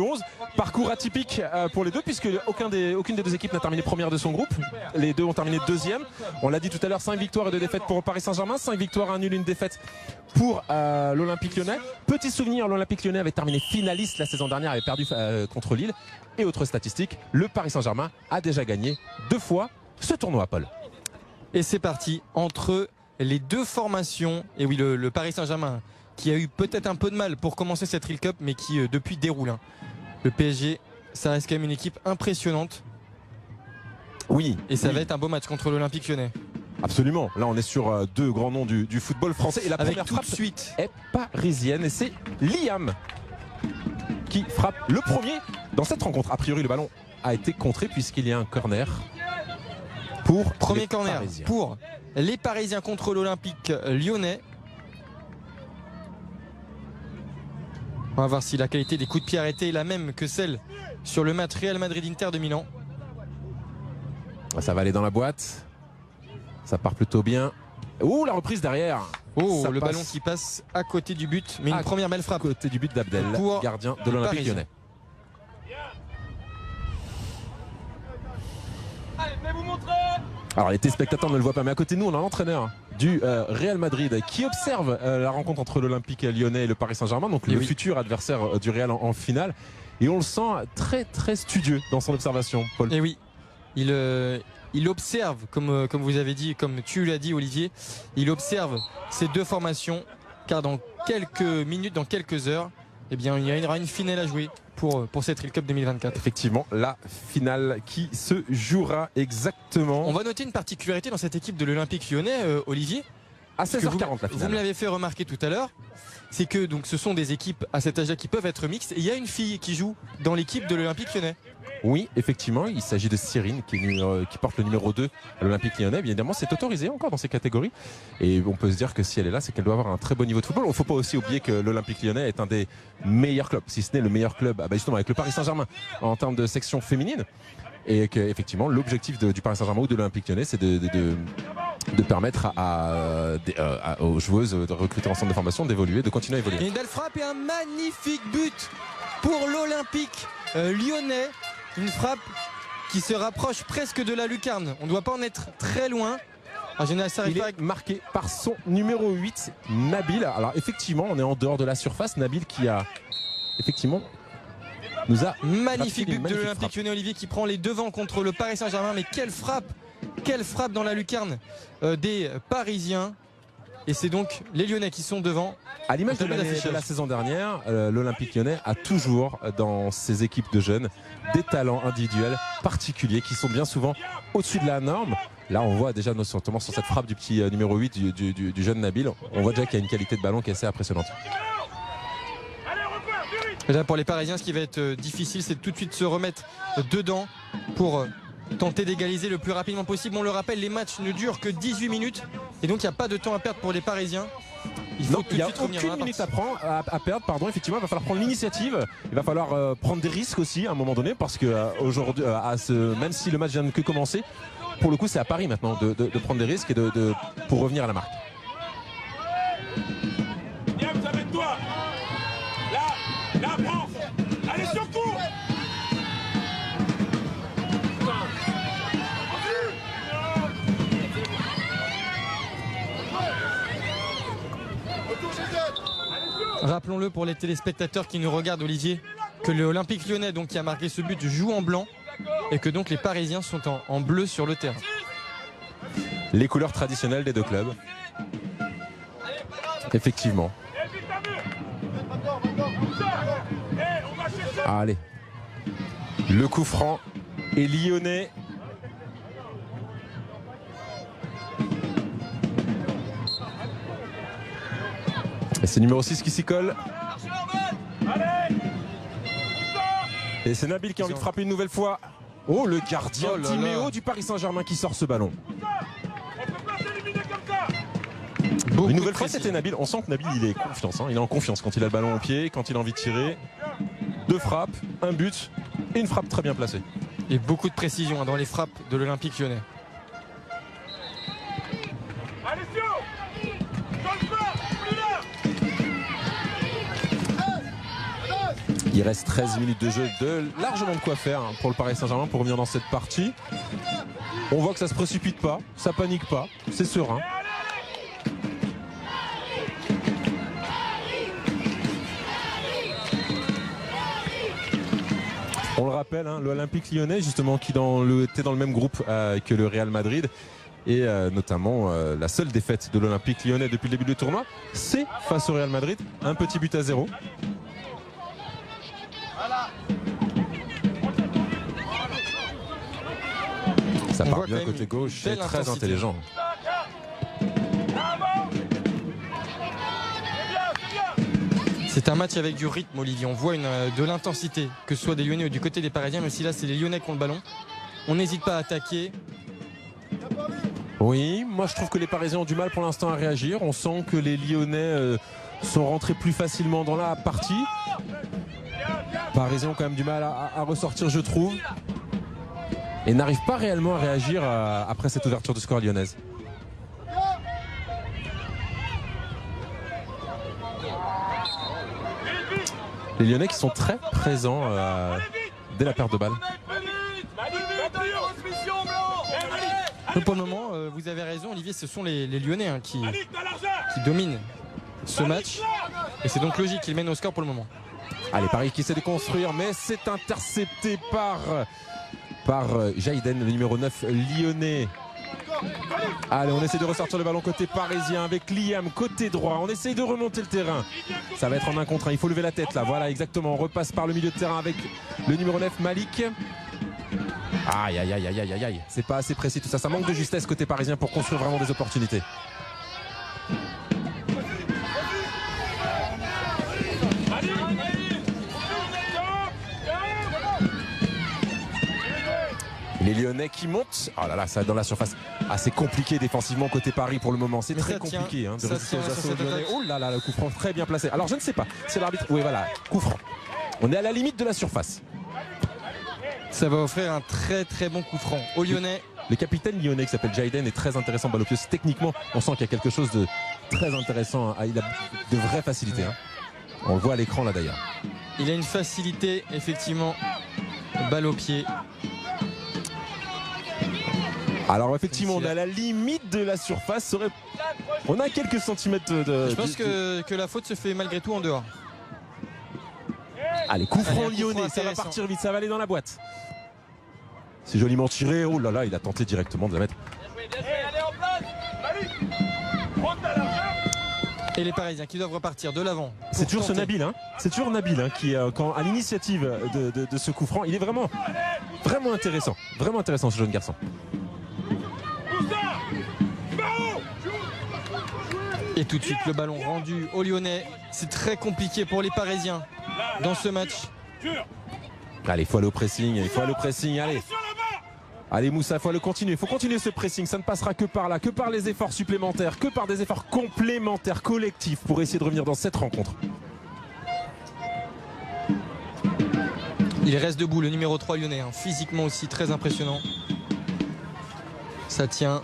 11. Parcours atypique pour les deux puisque aucune des deux équipes n'a terminé première de son groupe. Les deux ont terminé deuxième. On l'a dit tout à l'heure, 5 victoires et 2 défaites pour Paris Saint-Germain, 5 victoires, 1 nul, 1 défaite pour l'Olympique Lyonnais. Petit souvenir, l'Olympique Lyonnais avait terminé finaliste la saison dernière, avait perdu contre Lille. Et autre statistique, le Paris Saint-Germain a déjà gagné 2 fois ce tournoi, Paul. Et c'est parti entre les deux formations. Et oui, le Paris Saint-Germain qui a eu peut-être un peu de mal pour commencer cette Thrill Cup, mais qui depuis déroule. Le PSG, ça reste quand même une équipe impressionnante. Oui. Et ça va être un beau match contre l'Olympique Lyonnais. Absolument. Là, on est sur deux grands noms du football français. Et la Avec première tout de frappe suite est parisienne. Et c'est Liam qui frappe le premier dans cette rencontre. A priori, le ballon a été contré puisqu'il y a un corner pour premier les corner Parisiens. pour les Parisiens contre l'Olympique Lyonnais. On va voir si la qualité des coups de pied arrêtés est la même que celle sur le match Real Madrid-Inter de Milan. Ça va aller dans la boîte. Ça part plutôt bien. Ouh, la reprise derrière. Oh, ça le passe ballon qui passe à côté du but, mais une première belle frappe. À côté du but d'Abdel, pour gardien de l'Olympique Lyonnais. Alors les téléspectateurs ne le voient pas, mais à côté de nous on a l'entraîneur du Real Madrid qui observe la rencontre entre l'Olympique Lyonnais et le Paris Saint-Germain, donc le futur adversaire du Real en finale. Et on le sent très très studieux dans son observation, Paul. Et oui, il observe, comme vous avez dit, comme tu l'as dit Olivier, il observe ces deux formations, car dans quelques minutes, dans quelques heures, eh bien, il y aura une finale à jouer pour cette Thrill Cup 2024. Effectivement, la finale qui se jouera exactement. On va noter une particularité dans cette équipe de l'Olympique Lyonnais, Olivier. À 16h40 la finale. Vous me l'avez fait remarquer tout à l'heure, c'est que donc, ce sont des équipes à cet âge-là qui peuvent être mixtes. Et il y a une fille qui joue dans l'équipe de l'Olympique Lyonnais. Oui, effectivement, il s'agit de Cyrine qui porte le numéro 2 à l'Olympique Lyonnais. Bien évidemment, c'est autorisé encore dans ces catégories. Et on peut se dire que si elle est là, c'est qu'elle doit avoir un très bon niveau de football. Il ne faut pas aussi oublier que l'Olympique Lyonnais est un des meilleurs clubs, si ce n'est le meilleur club, justement avec le Paris Saint-Germain en termes de section féminine. Et qu'effectivement, l'objectif du Paris Saint-Germain ou de l'Olympique Lyonnais, c'est de permettre aux joueuses de recruter en centre de formation, d'évoluer, de continuer à évoluer. Et une belle frappe et un magnifique but pour l'Olympique Lyonnais. Une frappe qui se rapproche presque de la lucarne. On ne doit pas en être très loin. En général, ça il est marqué par son numéro 8, Nabil. Alors effectivement, on est en dehors de la surface. Nabil qui a effectivement nous a magnifique but de l'Olympique Lyonnais, Olivier, qui prend les devants contre le Paris Saint-Germain. Mais quelle frappe dans la lucarne des Parisiens. Et c'est donc les Lyonnais qui sont devant. À l'image de la saison dernière, l'Olympique Lyonnais a toujours dans ses équipes de jeunes des talents individuels particuliers qui sont bien souvent au-dessus de la norme. Là, on voit déjà notamment sur cette frappe du petit numéro 8 du jeune Nabil, on voit déjà qu'il y a une qualité de ballon qui est assez impressionnante. Déjà pour les Parisiens, ce qui va être difficile, c'est de tout de suite se remettre dedans pour tenter d'égaliser le plus rapidement possible. On le rappelle, les matchs ne durent que 18 minutes et donc il n'y a pas de temps à perdre pour les Parisiens. Il n'y a aucune minute à perdre, pardon. Effectivement, il va falloir prendre l'initiative. Il va falloir prendre des risques aussi à un moment donné parce que aujourd'hui, même si le match vient de que commencer, pour le coup, c'est à Paris maintenant de prendre des risques et pour revenir à la marque. Allez, surtout! Rappelons-le pour les téléspectateurs qui nous regardent, Olivier, que l'Olympique Lyonnais, donc, qui a marqué ce but, joue en blanc et que donc les Parisiens sont en bleu sur le terrain. Les couleurs traditionnelles des deux clubs. Effectivement. Allez. Le coup franc est lyonnais. Et c'est numéro 6 qui s'y colle. Et c'est Nabil qui a envie de frapper une nouvelle fois. Oh, le gardien Timéo du Paris Saint-Germain qui sort ce ballon. Une nouvelle fois, c'était Nabil. On sent que Nabil, il est confiance. Il est en confiance quand il a le ballon au pied, quand il a envie de tirer. 2 frappes, un but et une frappe très bien placée. Et beaucoup de précision dans les frappes de l'Olympique Lyonnais. Il reste 13 minutes de jeu, largement de quoi faire pour le Paris Saint-Germain pour revenir dans cette partie. On voit que ça se précipite pas, ça panique pas, c'est serein. On le rappelle, l'Olympique Lyonnais justement qui était dans le même groupe que le Real Madrid et notamment la seule défaite de l'Olympique Lyonnais depuis le début du tournoi, c'est face au Real Madrid, un petit but à 0. Ça part bien côté gauche, c'est très intelligent. C'est un match avec du rythme, Olivier. On voit de l'intensité, que ce soit des Lyonnais ou du côté des Parisiens, même si là c'est les Lyonnais qui ont le ballon. On n'hésite pas à attaquer. Oui, moi je trouve que les Parisiens ont du mal pour l'instant à réagir. On sent que les Lyonnais sont rentrés plus facilement dans la partie. Les Parisiens ont quand même du mal à ressortir, je trouve. Et n'arrivent pas réellement à réagir après cette ouverture de score lyonnaise. Les Lyonnais qui sont très présents dès la perte de balle. Pour le moment, vous avez raison, Olivier, ce sont les Lyonnais qui dominent ce match. Et c'est donc logique qu'ils mènent au score pour le moment. Allez, Paris qui essaie de construire, mais c'est intercepté par Jaiden, le numéro 9 lyonnais. Allez, on essaie de ressortir le ballon côté parisien avec Liam côté droit. On essaie de remonter le terrain. Ça va être en 1 contre 1. Il faut lever la tête là. Voilà, exactement. On repasse par le milieu de terrain avec le numéro 9 Malik. Aïe, aïe, aïe, aïe, aïe, aïe. C'est pas assez précis tout ça. Ça manque de justesse côté parisien pour construire vraiment des opportunités. Les Lyonnais qui montent. Oh là là, ça dans la surface. C'est compliqué défensivement côté Paris pour le moment. C'est très compliqué de résister aux assauts lyonnais. Oh là là, le coup franc très bien placé. Alors je ne sais pas. C'est l'arbitre. Oui voilà, coup franc. On est à la limite de la surface. Ça va offrir un très très bon coup franc aux Lyonnais. Le capitaine lyonnais qui s'appelle Jaiden est très intéressant balle au pied. Techniquement, on sent qu'il y a quelque chose de très intéressant. Il a de vraies facilités. On le voit à l'écran là d'ailleurs. Il a une facilité effectivement. Balle au pied. Alors effectivement, on est à la limite de la surface. On a quelques centimètres de... Je pense que la faute se fait malgré tout en dehors. Allez, coup franc lyonnais, ça va partir vite, ça va aller dans la boîte. C'est joliment tiré. Oh là là, il a tenté directement de la mettre. Et les Parisiens qui doivent repartir de l'avant. C'est toujours ce Nabil, c'est toujours Nabil qui est à l'initiative de ce coup franc. Il est vraiment intéressant. Vraiment intéressant ce jeune garçon. Et tout de suite le ballon rendu aux Lyonnais. C'est très compliqué pour les Parisiens dans ce match. Allez, il faut aller au pressing, allez Moussa, il faut aller continuer. Il faut continuer ce pressing, ça ne passera que par là, que par les efforts supplémentaires, que par des efforts complémentaires, collectifs pour essayer de revenir dans cette rencontre. Il reste debout, le numéro 3 lyonnais, physiquement aussi très impressionnant. Ça tient.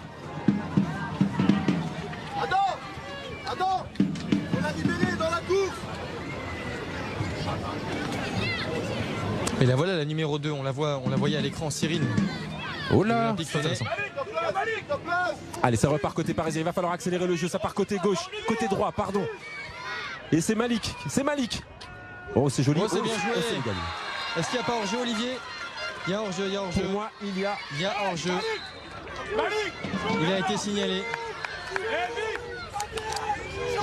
Et là voilà la numéro 2, on la voyait à l'écran, Cyril. Oh là, allez, ça repart côté parisien, il va falloir accélérer le jeu, ça part côté gauche, côté droit, pardon. Et c'est Malik. Oh, c'est joli. Oh, c'est bien joué. Est-ce qu'il n'y a pas hors-jeu, Olivier? Il y a hors-jeu, Pour moi, il y a hors-jeu. Il a été signalé.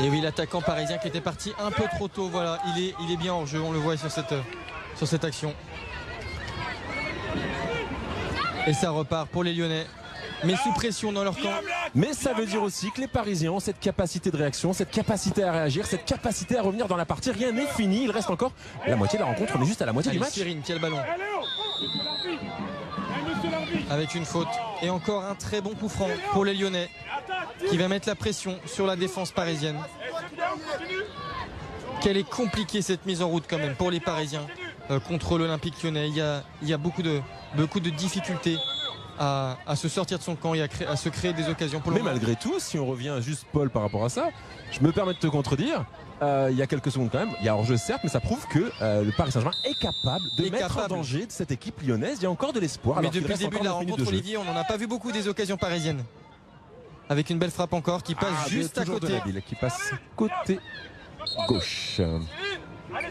Et oui, l'attaquant parisien qui était parti un peu trop tôt, voilà, il est bien hors-jeu, on le voit sur cette action. Et ça repart pour les Lyonnais, mais sous pression dans leur camp. Mais ça veut dire aussi que les Parisiens ont cette capacité de réaction, cette capacité à réagir, cette capacité à revenir dans la partie. Rien n'est fini, il reste encore la moitié de la rencontre, on est juste à la moitié du match. Cyril qui a le ballon. Avec une faute. Et encore un très bon coup franc pour les Lyonnais, qui va mettre la pression sur la défense parisienne. Quelle est compliquée cette mise en route quand même pour les Parisiens contre l'Olympique Lyonnais. Il y a beaucoup de difficultés à se sortir de son camp et à se créer des occasions pour le Mais moment. malgré tout, si on revient juste Paul par rapport à ça, je me permets de te contredire. Il y a quelques secondes quand même, il y a hors-jeu certes, mais ça prouve que le Paris Saint-Germain est capable de mettre en danger de cette équipe lyonnaise. Il y a encore de l'espoir. Mais depuis le début de la rencontre, Olivier, on n'en a pas vu beaucoup des occasions parisiennes. Avec une belle frappe encore qui passe juste à côté. Qui passe côté gauche. Allez,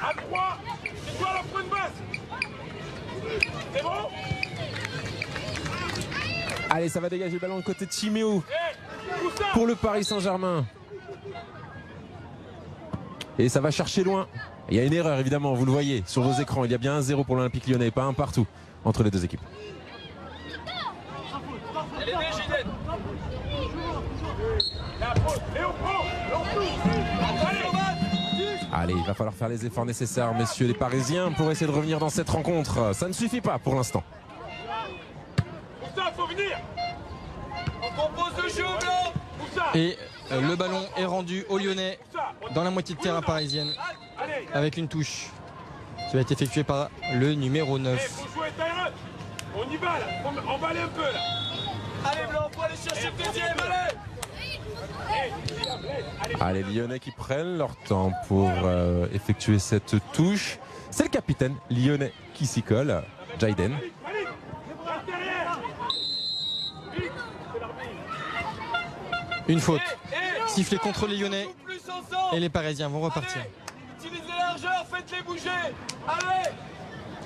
à 3, c'est toi la pointe basse. C'est bon? Allez, ça va dégager le ballon de côté de Chiméo pour le Paris Saint-Germain. Et ça va chercher loin. Il y a une erreur évidemment, vous le voyez sur vos écrans. Il y a bien un 0 pour l'Olympique Lyonnais, pas un partout entre les deux équipes. Allez, il va falloir faire les efforts nécessaires, messieurs les Parisiens, pour essayer de revenir dans cette rencontre. Ça ne suffit pas pour l'instant. Et le ballon est rendu aux Lyonnais dans la moitié de terrain parisienne avec une touche qui va être effectuée par le numéro 9. On y va là, on va aller un peu là. Allez Blanc, faut aller chercher le deuxième, allez. Allez, les Lyonnais qui prennent leur temps pour effectuer cette touche. C'est le capitaine lyonnais qui s'y colle, Jaden. Une faute. Sifflé contre les Lyonnais et les Parisiens vont repartir. Utilisez la largeur, faites-les bouger. Allez.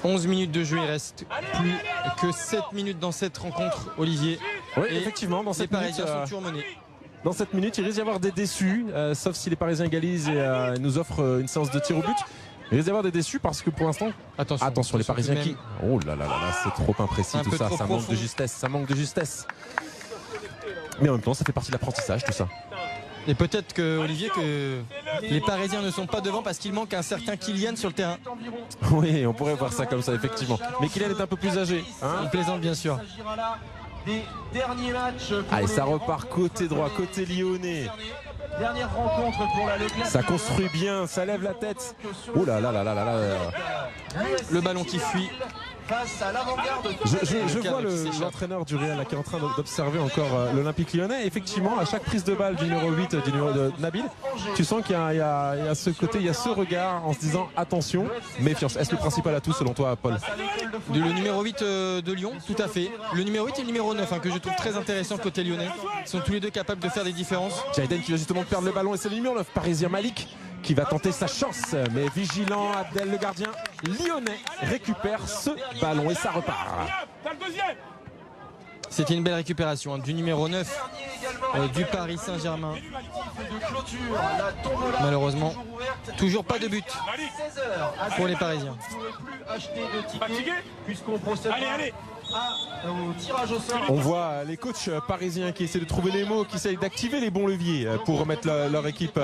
11 minutes de jeu, il reste plus que 7 minutes dans cette rencontre, Olivier. Oui, et effectivement, dans les cette Parisiens minute, sont toujours menés. Dans cette minute, il risque d'y avoir des déçus, sauf si les Parisiens égalisent et nous offrent une séance de tir au but. Il risque d'y avoir des déçus parce que pour l'instant, attention les Parisiens qui... Oh là là là là, c'est trop imprécis tout ça, ça manque de justesse, ça manque de justesse. Mais en même temps, ça fait partie de l'apprentissage tout ça. Et peut-être que, Olivier, que les Parisiens ne sont pas devant parce qu'il manque un certain Kylian sur le terrain. Oui, on pourrait voir ça comme ça, effectivement. Mais Kylian est un peu plus âgé. Hein, il plaisante, bien sûr. Allez, ça repart côté droit, côté lyonnais. Dernière rencontre pour la Leclerc. Ça construit bien, ça lève la tête. Oh là là là là là là. Le ballon qui fuit. Face à l'avant-garde. Je vois l'entraîneur du Real qui est en train d'observer encore l'Olympique Lyonnais. Effectivement, à chaque prise de balle du numéro 8, du numéro de Nabil, tu sens qu'il y a ce côté, il y a ce regard en se disant attention, méfiance. Est-ce le principal atout selon toi, Paul? Le numéro 8 de Lyon, tout à fait. Le numéro 8 et le numéro 9 que je trouve très intéressant côté lyonnais. Ils sont tous les deux capables de faire des différences. Jaden qui va justement perdre le ballon et c'est le numéro 9, parisien Malik, qui va tenter sa chance, mais vigilant, Abdel le gardien lyonnais récupère ce ballon et ça repart. C'était une belle récupération du numéro 9 du Paris Saint-Germain. Malheureusement, toujours pas de but pour les Parisiens. Puisqu'on procède au tirage au sort. On voit les coachs parisiens qui essaient de trouver les mots, qui essayent d'activer les bons leviers pour remettre leur équipe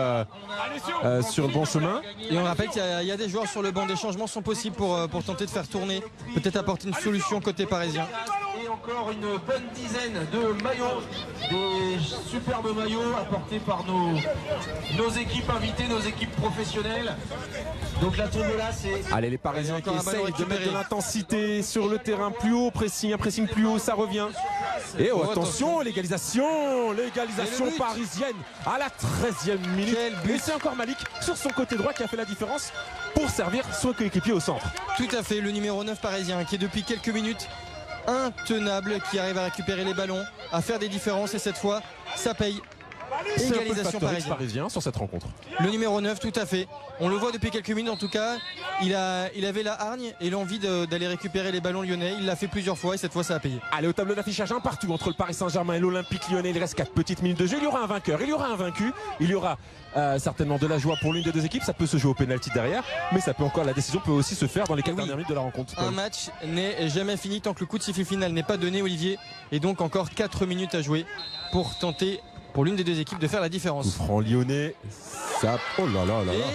sur le bon chemin. Et on rappelle qu'il y a des joueurs sur le banc. Des changements sont possibles pour tenter de faire tourner, peut-être apporter une solution côté parisien. Et encore une bonne dizaine de maillots, des superbes maillots apportés par nos équipes invitées, nos équipes professionnelles. Donc la tombola, c'est... Allez, les Parisiens qui essayent de mettre de l'intensité sur le terrain plus haut, un pressing plus haut, ça revient. Et oh, attention, l'égalisation parisienne à la 13e minute. Et c'est encore Malik sur son côté droit qui a fait la différence pour servir son coéquipier au centre. Tout à fait, le numéro 9 parisien qui est depuis quelques minutes intenable, qui arrive à récupérer les ballons, à faire des différences et cette fois, ça paye. Égalisation parisien sur cette rencontre. Le numéro 9, tout à fait. On le voit depuis quelques minutes en tout cas. Il avait la hargne et l'envie d'aller récupérer les ballons lyonnais. Il l'a fait plusieurs fois et cette fois ça a payé. Allez, au tableau d'affichage un partout entre le Paris Saint-Germain et l'Olympique Lyonnais. Il reste 4 petites minutes de jeu. Il y aura un vainqueur, il y aura un vaincu. Il y aura certainement de la joie pour l'une des deux équipes. Ça peut se jouer au pénalty derrière, mais ça peut encore, la décision peut aussi se faire dans les 4 dernières minutes de la rencontre. Un match n'est jamais fini tant que le coup de sifflet final n'est pas donné, Olivier. Et donc encore 4 minutes à jouer pour tenter pour l'une des deux équipes de faire la différence. Coup franc lyonnais, ça... Oh là là là là.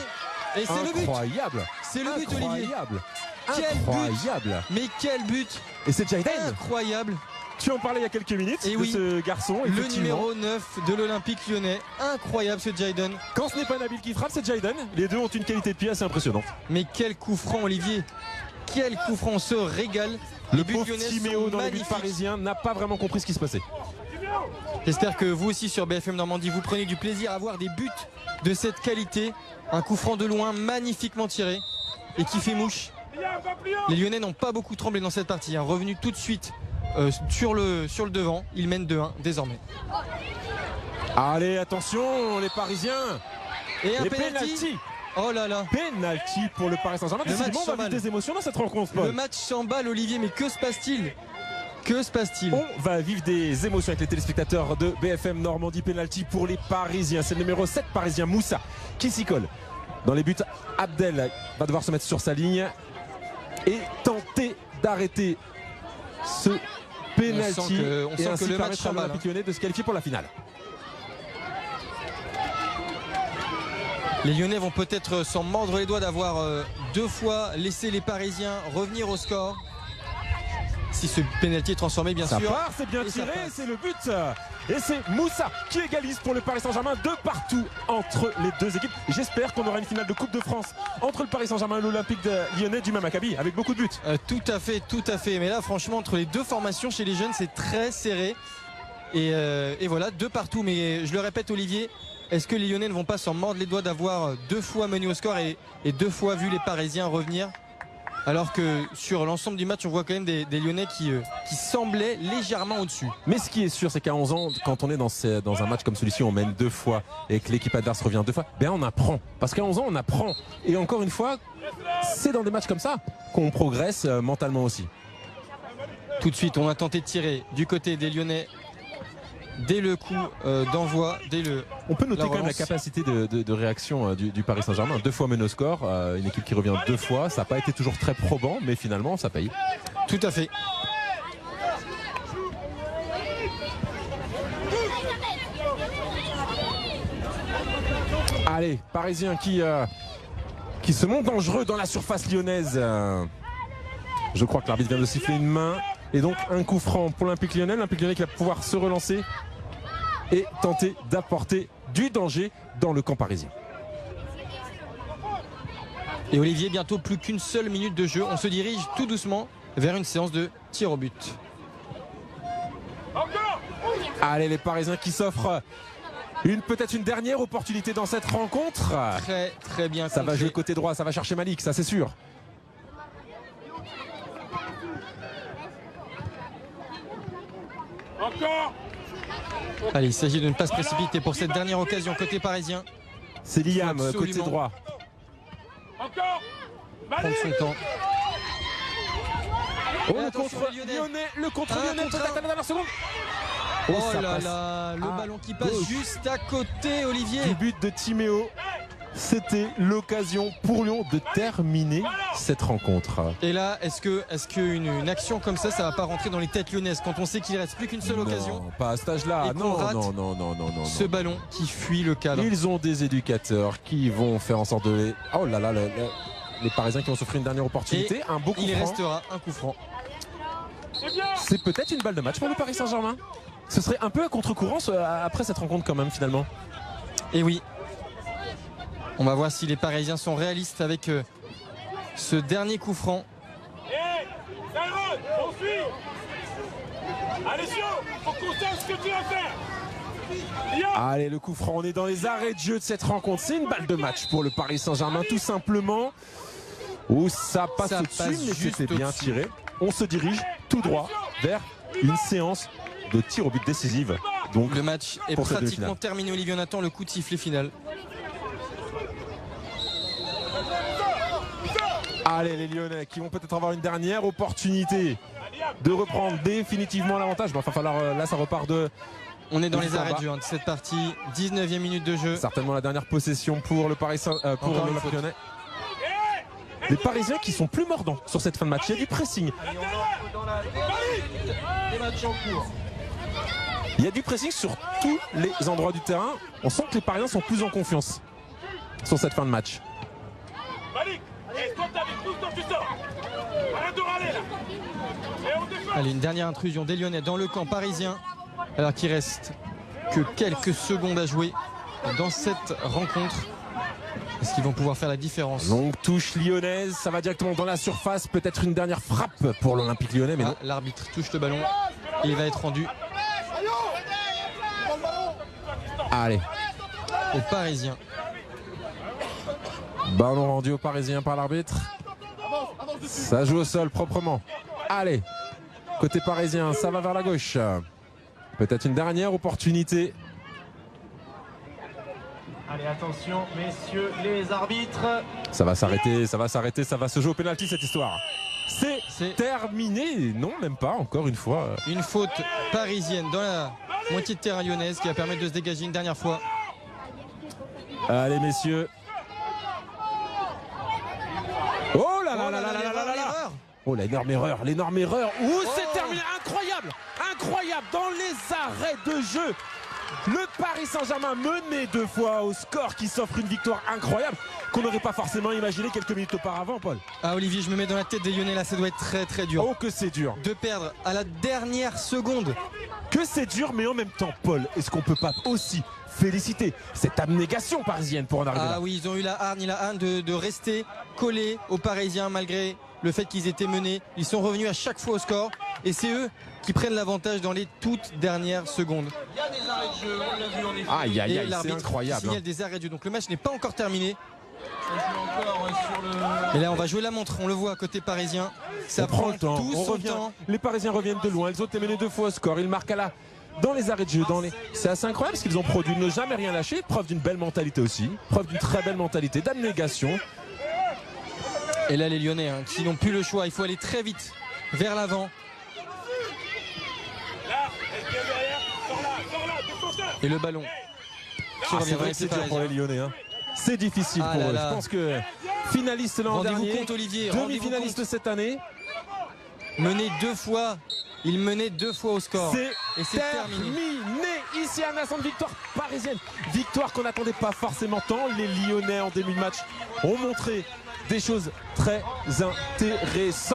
Et c'est le but. Incroyable. C'est le but, Olivier. Incroyable. Mais quel but. Et c'est Jaden. Incroyable. Tu en parlais il y a quelques minutes et de ce garçon. Le numéro 9 de l'Olympique Lyonnais. Incroyable ce Jaden. Quand ce n'est pas Nabil qui frappe, c'est Jaden. Les deux ont une qualité de pied assez impressionnante. Mais quel coup franc, Olivier. Quel coup franc, on se régale Le buts pauvre lyonnais Timéo sont dans les buts magnifiques. parisiens n'a pas vraiment compris ce qui se passait. J'espère que vous aussi sur BFM Normandie, vous prenez du plaisir à voir des buts de cette qualité. Un coup franc de loin magnifiquement tiré et qui fait mouche. Les Lyonnais n'ont pas beaucoup tremblé dans cette partie. Revenu tout de suite sur le devant. Ils mènent 2-1 désormais. Allez, attention, les Parisiens. Et un Et penalty. penalty. Oh là là. Penalty pour le Paris Saint-Germain. Le match Décidément, on va s'emballe. vivre des émotions dans cette rencontre, Le Paul. match s'emballe, Olivier, mais que se passe-t-il? Que se passe-t-il? On va vivre des émotions avec les téléspectateurs de BFM Normandie. Penalty pour les Parisiens. C'est le numéro 7 parisien, Moussa, qui s'y colle. Dans les buts, Abdel va devoir se mettre sur sa ligne et tenter d'arrêter ce penalty. On et sent ainsi que le match permettre à s'emballe. l'Olympique Lyonnais de se qualifier pour la finale. Les Lyonnais vont peut-être s'en mordre les doigts d'avoir 2 fois laissé les Parisiens revenir au score. Si ce pénalty est transformé, bien Ça sûr. part, c'est bien Et ça tiré, passe. c'est le but. Et c'est Moussa qui égalise pour le Paris Saint-Germain de partout entre les deux équipes. J'espère qu'on aura une finale de Coupe de France entre le Paris Saint-Germain et l'Olympique Lyonnais du même acabit avec beaucoup de buts. Tout à fait, tout à fait. Mais là, franchement, entre les deux formations chez les jeunes, c'est très serré. Et voilà, 2 partout. Mais je le répète, Olivier, est-ce que les Lyonnais ne vont pas s'en mordre les doigts d'avoir 2 fois mené au score et 2 fois vu les Parisiens revenir? Alors que sur l'ensemble du match, on voit quand même des Lyonnais qui semblaient légèrement au-dessus. Mais ce qui est sûr, c'est qu'à 11 ans, quand on est dans un match comme celui-ci, on mène 2 fois et que l'équipe adverse revient 2 fois, ben on apprend. Parce qu'à 11 ans, on apprend. Et encore une fois, c'est dans des matchs comme ça qu'on progresse mentalement aussi. Tout de suite, on a tenté de tirer du côté des Lyonnais dès le coup d'envoi, On peut noter la quand même la relance. capacité de réaction du Paris Saint-Germain. 2 fois mené au score, une équipe qui revient 2 fois. Ça n'a pas été toujours très probant, mais finalement, ça paye. Tout à fait. Allez, Parisien qui se monte dangereux dans la surface lyonnaise. Je crois que l'arbitre vient de siffler une main. Et donc un coup franc pour l'Olympique Lyonnais. L'Olympique Lyonnais qui va pouvoir se relancer et tenter d'apporter du danger dans le camp parisien. Et Olivier, bientôt plus qu'une seule minute de jeu. On se dirige tout doucement vers une séance de tir au but. Allez, les Parisiens qui s'offrent peut-être une dernière opportunité dans cette rencontre. Très très bien. Ça va contré. jouer côté droit, ça va chercher Malik, ça c'est sûr. Encore. Allez, il s'agit de ne pas se précipiter pour cette dernière occasion côté parisien. C'est Liam, Faut côté absolument droit. Encore. Prendre son temps. Oh, Et le attention, contre les Lyonnais. lyonnais, le contre Un lyonnais, contre peut-être un. à la dernière seconde. Oh, ça là passe là, le à ballon qui passe gauche. juste à côté, Olivier. Du but de Timéo. C'était l'occasion pour Lyon de terminer cette rencontre. Et là, est-ce qu'une action comme ça va pas rentrer dans les têtes lyonnaises quand on sait qu'il reste plus qu'une seule occasion? Non, pas à cet âge-là. Et qu'on Non, rate non. Ce ballon qui fuit le cadre. Ils ont des éducateurs qui vont faire en sorte de les... Oh là là, les Parisiens qui vont s'offrir une dernière opportunité. Un beau coup Il franc. restera un coup franc. C'est peut-être une balle de match pour le Paris Saint-Germain. Ce serait un peu à contre-courant après cette rencontre quand même finalement. Et oui. On va voir si les Parisiens sont réalistes avec ce dernier coup franc. Hé, Tyrone, on suit. Alessio, faut qu'on sache ce que tu vas faire. Liam. Allez, le coup franc, on est dans les arrêts de jeu de cette rencontre. C'est une balle de match pour le Paris Saint-Germain tout simplement. Où ça passe Ça au-dessus, passe mais juste c'était bien au-dessus. tiré. On se dirige tout droit vers une séance de tir au but décisive. Donc Le match est pour cette pratiquement demi-finale. terminé. Olivier, on attend le coup de sifflet final. Allez, les Lyonnais qui vont peut-être avoir une dernière opportunité de reprendre définitivement l'avantage. Bon, il va falloir, là ça repart de On est dans Le les arrêts combat. de jeu de cette partie. 19e minute de jeu. certainement la dernière possession pour le Paris pour Encore une l'Olympique faute. Lyonnais. Les Parisiens qui sont plus mordants sur cette fin de match. Il y a du pressing. Les matchs en cours. Il y a du pressing sur tous les endroits du terrain. On sent que les Parisiens sont plus en confiance sur cette fin de match. Malik, et toi t'avais tout quand tu sors. Arrête de râler là. Et on défend. Allez, une dernière intrusion des Lyonnais dans le camp parisien. Alors qu'il reste que quelques secondes à jouer dans cette rencontre. Est-ce qu'ils vont pouvoir faire la différence? Longue touche lyonnaise, ça va directement dans la surface. Peut-être une dernière frappe pour l'Olympique lyonnais, mais non. L'arbitre touche le ballon et il va être rendu Allez, aux Parisiens. ballon rendu aux Parisiens par l'arbitre. Ça joue au sol proprement. Allez, côté parisien, ça va vers la gauche. Peut-être une dernière opportunité. Allez, attention, messieurs les arbitres. Ça va s'arrêter, ça va s'arrêter, ça va se jouer au pénalty cette histoire. C'est terminé. Non, même pas, encore une fois. Une faute parisienne dans la moitié de terrain lyonnaise qui va permettre de se dégager une dernière fois. Allez, messieurs. Oh là là là là là là là là là. Oh, l'énorme erreur, l'énorme erreur. Ouh, c'est terminé, incroyable, incroyable, dans les arrêts de jeu. Le Paris Saint-Germain mené 2 fois au score qui s'offre une victoire incroyable qu'on n'aurait pas forcément imaginé quelques minutes auparavant, Paul. Ah Olivier, je me mets dans la tête des Lyonnais là, ça doit être très très dur. Oh, que c'est dur. De perdre à la dernière seconde. Que c'est dur, mais en même temps, Paul, est-ce qu'on peut pas aussi féliciter cette abnégation parisienne pour en arriver là? Ah oui, ils ont eu la hargne de rester collés aux Parisiens malgré le fait qu'ils étaient menés. Ils sont revenus à chaque fois au score et c'est eux qui prennent l'avantage dans les toutes dernières secondes. Il y a des arrêts de jeu, on l'a vu en effet. Aïe, aïe, Et aïe, c'est l'arbitre incroyable. signale des arrêts de jeu. Donc le match n'est pas encore terminé. On joue encore sur le... Et là on va jouer la montre, on le voit côté parisien. Ça On prend le temps, tout on son revient. temps. Les Parisiens reviennent de loin, ils ont été menés 2 fois au score, ils marquent dans les arrêts de jeu, c'est assez incroyable ce qu'ils ont produit, ne jamais rien lâcher, preuve d'une belle mentalité aussi, preuve d'une très belle mentalité d'abnégation. Et là les Lyonnais qui n'ont plus le choix, il faut aller très vite vers l'avant. Là, reste bien derrière. Sors là, défenseur. Et le ballon. Qui Ah, revient c'est vrai avec que c'est les dur pour les Parisiens. Lyonnais. C'est difficile Ah pour là eux. là. Je pense que finaliste l'an Rendez-vous dernier, compte Olivier, demi-finaliste cette année, mené 2 fois, il menait 2 fois au score. c'est Et c'est terminé. terminé ici à Nassan, victoire parisienne. Victoire qu'on n'attendait pas forcément tant. Les Lyonnais en début de match ont montré des choses très intéressantes.